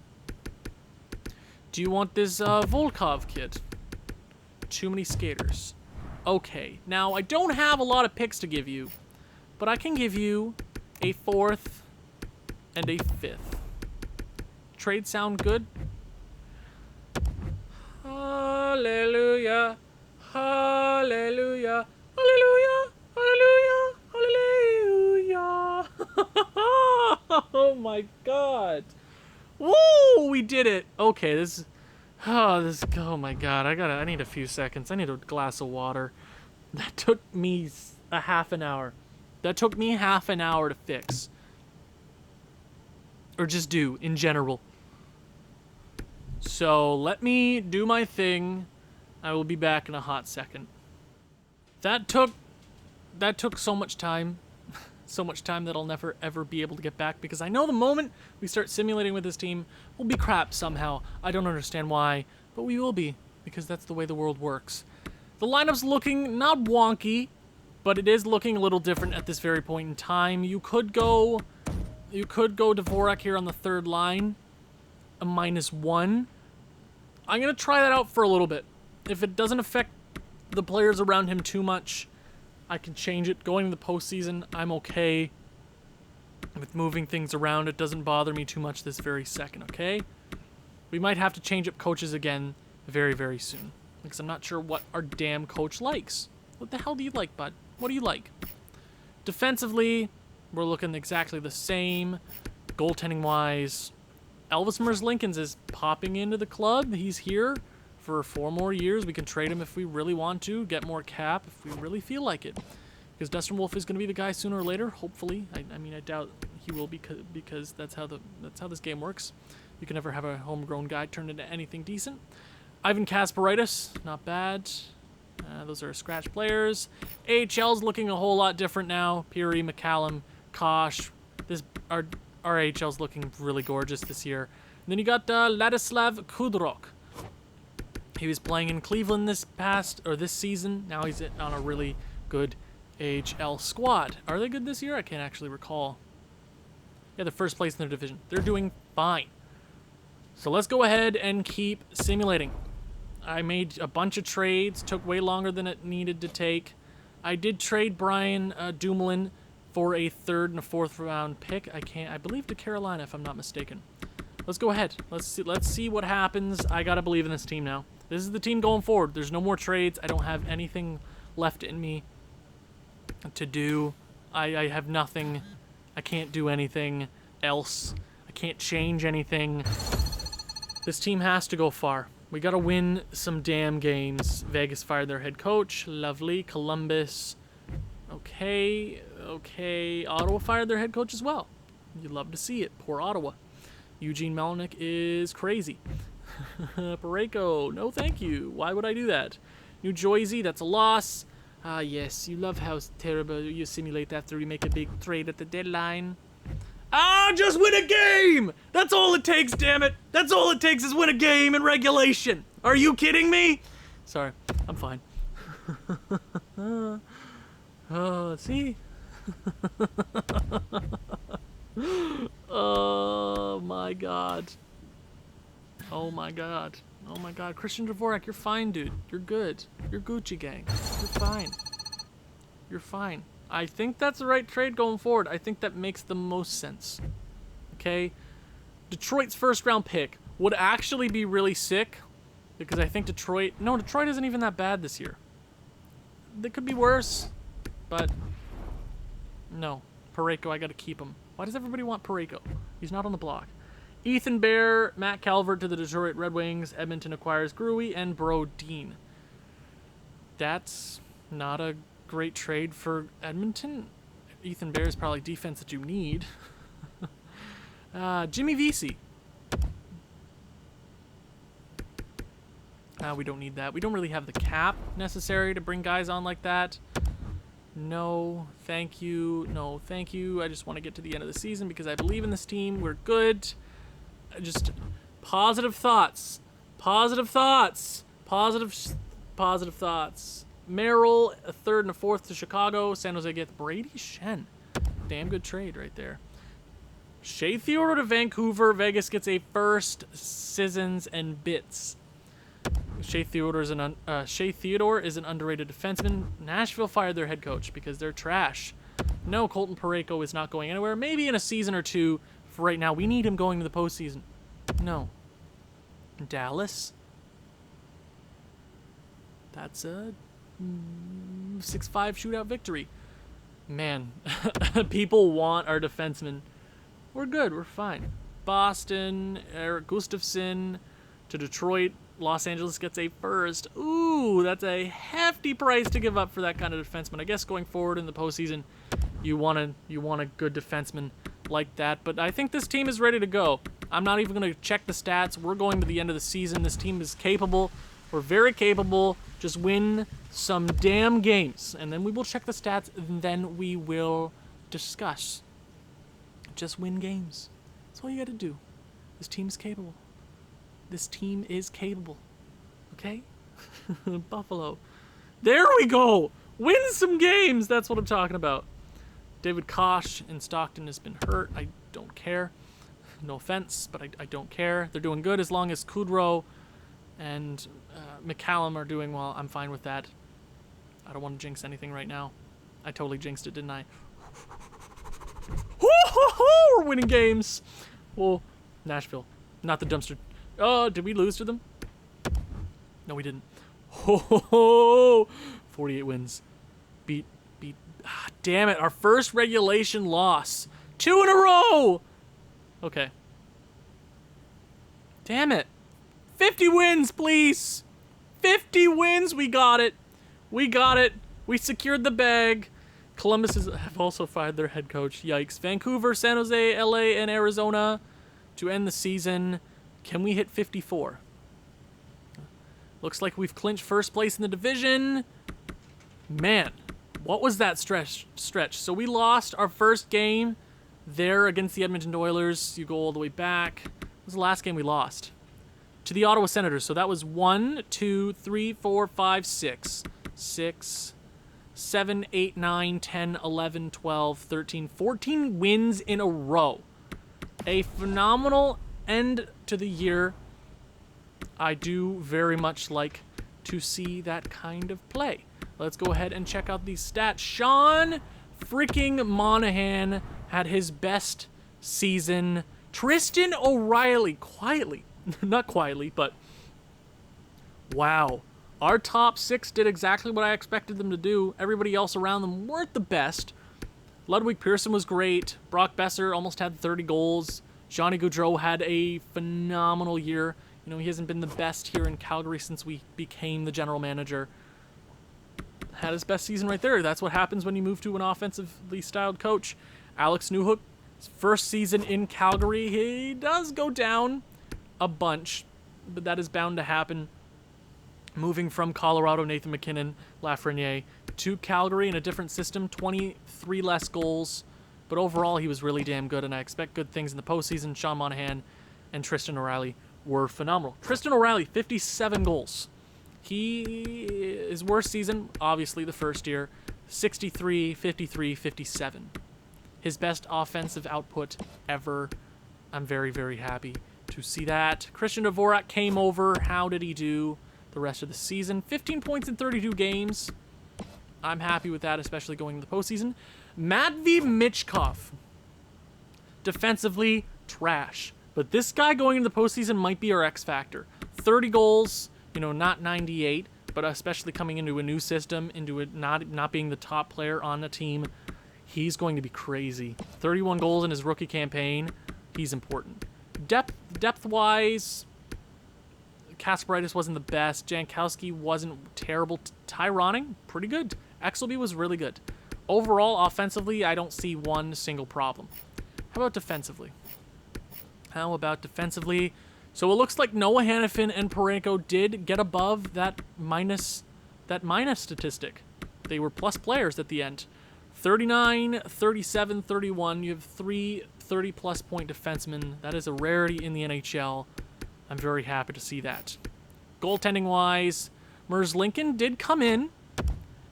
Do you want this Volkov kid? Too many skaters. Okay, now I don't have a lot of picks to give you, but I can give you a 4th and a 5th. Trade sound good? Hallelujah, hallelujah, hallelujah, hallelujah, hallelujah. Oh my god. Woo! We did it. Okay, oh my god. I need a few seconds. I need a glass of water. That took me a half an hour. That took me half an hour to fix. Or just do, in general. So, let me do my thing. I will be back in a hot second. That took so much time. So much time that I'll never ever be able to get back, because I know the moment we start simulating with this team, we'll be crap somehow. I don't understand why, but we will be, because that's the way the world works. The lineup's looking not wonky, but it is looking a little different at this very point in time. You could go Dvorak here on the 3rd line, a -1. I'm gonna try that out for a little bit. If it doesn't affect the players around him too much, I can change it. Going to the postseason, I'm okay with moving things around. It doesn't bother me too much this very second, okay? We might have to change up coaches again very, very soon, because I'm not sure what our damn coach likes. What the hell do you like, bud? What do you like? Defensively, we're looking exactly the same. Goaltending-wise, Elvis Merzlikins is popping into the club. He's here for 4 more years. We can trade him if we really want to, get more cap if we really feel like it. Because Dustin Wolf is going to be the guy sooner or later, hopefully. I mean, I doubt he will, because that's how this game works. You can never have a homegrown guy turn into anything decent. Ivan Kasparaitis, not bad. Those are scratch players. AHL's looking a whole lot different now. Peary, McCallum, Kosh. Our AHL's looking really gorgeous this year. And then you got Ladislav Kudrok. He was playing in Cleveland this season. Now he's on a really good AHL squad. Are they good this year? I can't actually recall. Yeah, they're first place in their division. They're doing fine. So let's go ahead and keep simulating. I made a bunch of trades. Took way longer than it needed to take. I did trade Brian Dumoulin for a 3rd and a 4th round pick. I believe to Carolina, if I'm not mistaken. Let's go ahead. Let's see what happens. I gotta believe in this team now. This is the team going forward. There's no more trades. I don't have anything left in me to do. I have nothing. I can't do anything else. I can't change anything. This team has to go far. We gotta win some damn games. Vegas fired their head coach. Lovely. Columbus. Okay. Ottawa fired their head coach as well. You love to see it. Poor Ottawa. Eugene Melnick is crazy. Parayko, no thank you. Why would I do that? New Jersey, that's a loss. Ah, yes, you love how terrible you simulate after we make a big trade at the deadline. Ah, just win a game! That's all it takes, damn it! That's all it takes is win a game in regulation! Are you kidding me? Sorry, I'm fine. Oh, see? Oh my god. Oh my god. Oh my god. Christian Dvorak, you're fine, dude. You're good. You're Gucci gang. You're fine. You're fine. I think that's the right trade going forward. I think that makes the most sense. Okay? Detroit's 1st round pick would actually be really sick, because I think Detroit isn't even that bad this year. They could be worse, but no. Parayko, I gotta keep him. Why does everybody want Parayko? He's not on the block. Ethan Bear, Matt Calvert to the Detroit Red Wings. Edmonton acquires Gruey and Brodin. That's not a great trade for Edmonton. Ethan Bear is probably defense that you need. Jimmy Vesey. We don't need that. We don't really have the cap necessary to bring guys on like that. No, thank you. No, thank you. I just want to get to the end of the season because I believe in this team. We're good. Just positive thoughts. Positive thoughts. Positive thoughts. Merrill, a 3rd and a 4th to Chicago. San Jose gets Brady Shen. Damn good trade right there. Shea Theodore to Vancouver. Vegas gets a first, Sissons and Bits. Shea Theodore is an underrated defenseman. Nashville fired their head coach because they're trash. No, Colton Parayko is not going anywhere. Maybe in a season or two. For right now, we need him going to the postseason. No. Dallas. That's a 6-5 shootout victory. Man, people want our defensemen. We're good. We're fine. Boston, Eric Gustafsson to Detroit. Los Angeles gets a first. Ooh, that's a hefty price to give up for that kind of defenseman. I guess going forward in the postseason, you want a good defenseman like that. But I think this team is ready to go. I'm not even going to check the stats. We're going to the end of the season. This team is capable. We're very capable. Just win some damn games. And then we will check the stats, and then we will discuss. Just win games. That's all you got to do. This team is capable. This team is capable. Okay? Buffalo. There we go! Win some games! That's what I'm talking about. David Kosh in Stockton has been hurt. I don't care. No offense, but I don't care. They're doing good as long as Kudrow and McCallum are doing well. I'm fine with that. I don't want to jinx anything right now. I totally jinxed it, didn't I? We're winning games. Well, Nashville. Not the dumpster. Oh, did we lose to them? No, we didn't. 48 wins. Beat. Damn it. Our first regulation loss. 2 in a row. Okay. Damn it. 50 wins, please. 50 wins. We got it. We got it. We secured the bag. Columbus have also fired their head coach. Yikes. Vancouver, San Jose, LA, and Arizona to end the season. Can we hit 54? Looks like we've clinched first place in the division. Man, what was that stretch? So we lost our first game there against the Edmonton Oilers. You go all the way back. What was the last game we lost? To the Ottawa Senators. So that was 1, 2, 3, 4, 5, 6. 6, 7, 8, 9, 10, 11, 12, 13, 14 wins in a row. A phenomenal end to the year. I do very much like to see that kind of play. Let's go ahead and check out these stats. Sean freaking Monahan had his best season. Tristan O'Reilly, quietly, not quietly, but wow. Our top 6 did exactly what I expected them to do. Everybody else around them weren't the best. Ludwig Pearson was great. Brock Besser almost had 30 goals. Johnny Gaudreau had a phenomenal year. You know, he hasn't been the best here in Calgary since we became the general manager. Had his best season right there. That's what happens when you move to an offensively styled coach. Alex Newhook, his first season in Calgary, he does go down a bunch, but that is bound to happen. Moving from Colorado, Nathan McKinnon, Lafreniere, to Calgary in a different system, 23 less goals. But overall, he was really damn good, and I expect good things in the postseason. Sean Monahan and Tristan O'Reilly were phenomenal. Tristan O'Reilly, 57 goals. His worst season, obviously the first year, 63, 53, 57. His best offensive output ever. I'm very, very happy to see that. Christian Dvorak came over. How did he do the rest of the season? 15 points in 32 games. I'm happy with that, especially going into the postseason. Matvey Michkov. Defensively, trash. But this guy going into the postseason might be our X factor. 30 goals, you know, not 98, but especially coming into a new system, into it not being the top player on the team, he's going to be crazy. 31 goals in his rookie campaign. He's important. Depth-wise, Kasperitis wasn't the best. Jankowski wasn't terrible. Tyroning, pretty good. Exelby was really good. Overall, offensively, I don't see one single problem. How about defensively? So it looks like Noah Hannafin and Parayko did get above that minus statistic. They were plus players at the end. 39, 37, 31. You have 3 30-plus point defensemen. That is a rarity in the NHL. I'm very happy to see that. Goaltending-wise, Mers Lincoln did come in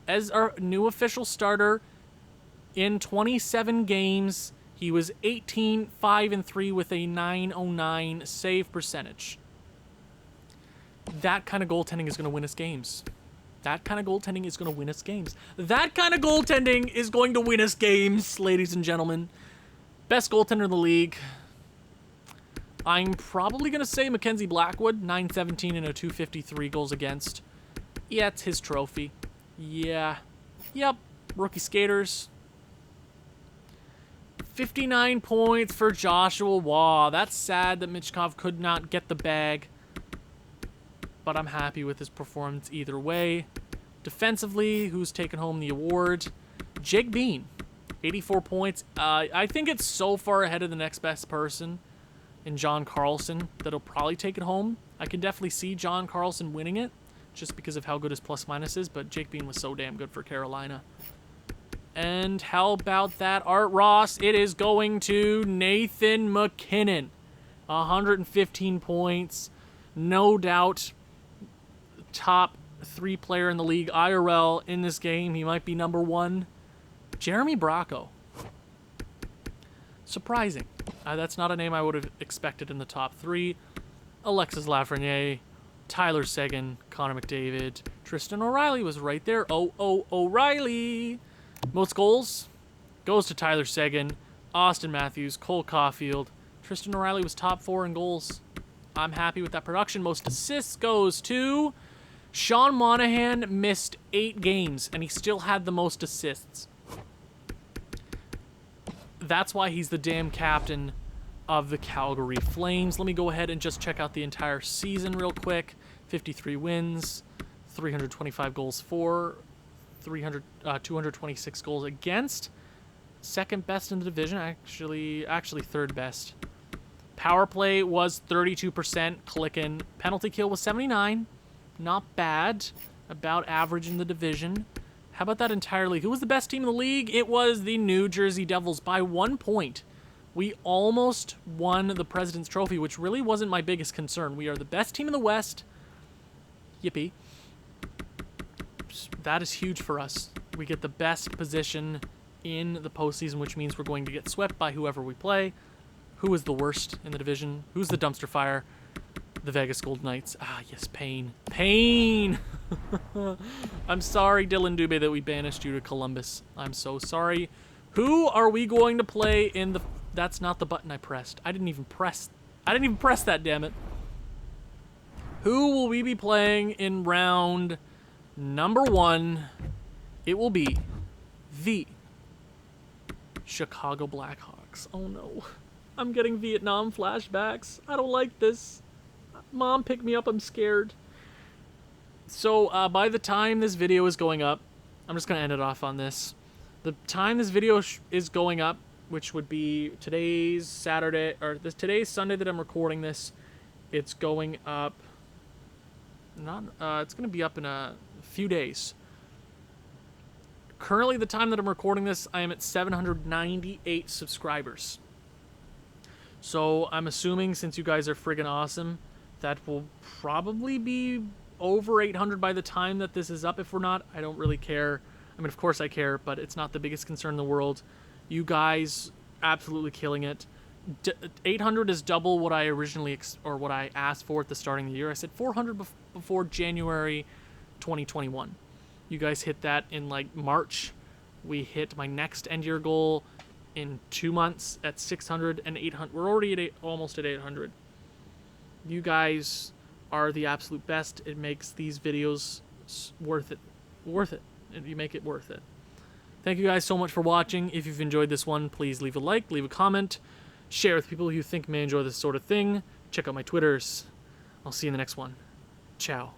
as our new official starter in 27 games. He was 18-5-3 with a .909 save percentage. That kind of goaltending is going to win us games. That kind of goaltending is going to win us games. That kind of goaltending is going to win us games, ladies and gentlemen. Best goaltender in the league. I'm probably going to say Mackenzie Blackwood, .917 and a .253 goals against. Yeah, it's his trophy. Yeah. Yep. Rookie skaters. 59 points for Joshua Waugh. That's sad that Michkov could not get the bag. But I'm happy with his performance either way. Defensively, who's taken home the award? Jake Bean, 84 points. I think it's so far ahead of the next best person in John Carlson that he'll probably take it home. I can definitely see John Carlson winning it just because of how good his plus-minus is, but Jake Bean was so damn good for Carolina. And how about that, Art Ross? It is going to Nathan McKinnon. 115 points. No doubt top 3 player in the league IRL in this game. He might be number 1. Jeremy Bracco. Surprising. That's not a name I would have expected in the top 3. Alexis Lafreniere, Tyler Seguin, Connor McDavid, Tristan O'Reilly was right there. O'Reilly. Most goals goes to Tyler Seguin, Austin Matthews, Cole Caulfield. Tristan O'Reilly was top 4 in goals. I'm happy with that production. Most assists goes to Sean Monahan. Missed 8 games, and he still had the most assists. That's why he's the damn captain of the Calgary Flames. Let me go ahead and just check out the entire season real quick. 53 wins, 325 goals for, 226 goals against. Second best in the division, actually third best. Power play was 32%, clicking. Penalty kill was 79. Not bad. About average in the division. How about that entirely? Who was the best team in the league? It was the New Jersey Devils by 1 point. We almost won the President's Trophy, which really wasn't my biggest concern. We are the best team in the West. Yippee. That is huge for us. We get the best position in the postseason, which means we're going to get swept by whoever we play. Who is the worst in the division? Who's the dumpster fire? The Vegas Golden Knights. Ah, yes, pain. Pain! I'm sorry, Dylan Dubé, that we banished you to Columbus. I'm so sorry. Who are we going to play in the... That's not the button I pressed. I didn't even press that, damn it. Who will we be playing in round number 1? It will be the Chicago Blackhawks. Oh no. I'm getting Vietnam flashbacks. I don't like this. Mom, pick me up. I'm scared. So, by the time this video is going up, I'm just going to end it off on this. The time this video is going up, which would be today's Saturday, or today's Sunday that I'm recording this, it's going up, it's going to be up in a few days. Currently, the time that I'm recording this, I am at 798 subscribers. So, I'm assuming, since you guys are friggin' awesome, that will probably be over 800 by the time that this is up. If we're not, I don't really care. I mean, of course I care, but it's not the biggest concern in the world. You guys absolutely killing it. 800 is double what I originally, or what I asked for at the starting of the year. I said 400 before January 2021. You guys hit that in like March. We hit my next end year goal in 2 months at 600 and 800. We're already at almost at 800. You guys are the absolute best. It makes these videos worth it. You make it worth it. Thank you guys so much for watching. If you've enjoyed this one, please leave a like, leave a comment, share with people who you think may enjoy this sort of thing. Check out my Twitters. I'll see you in the next one. Ciao.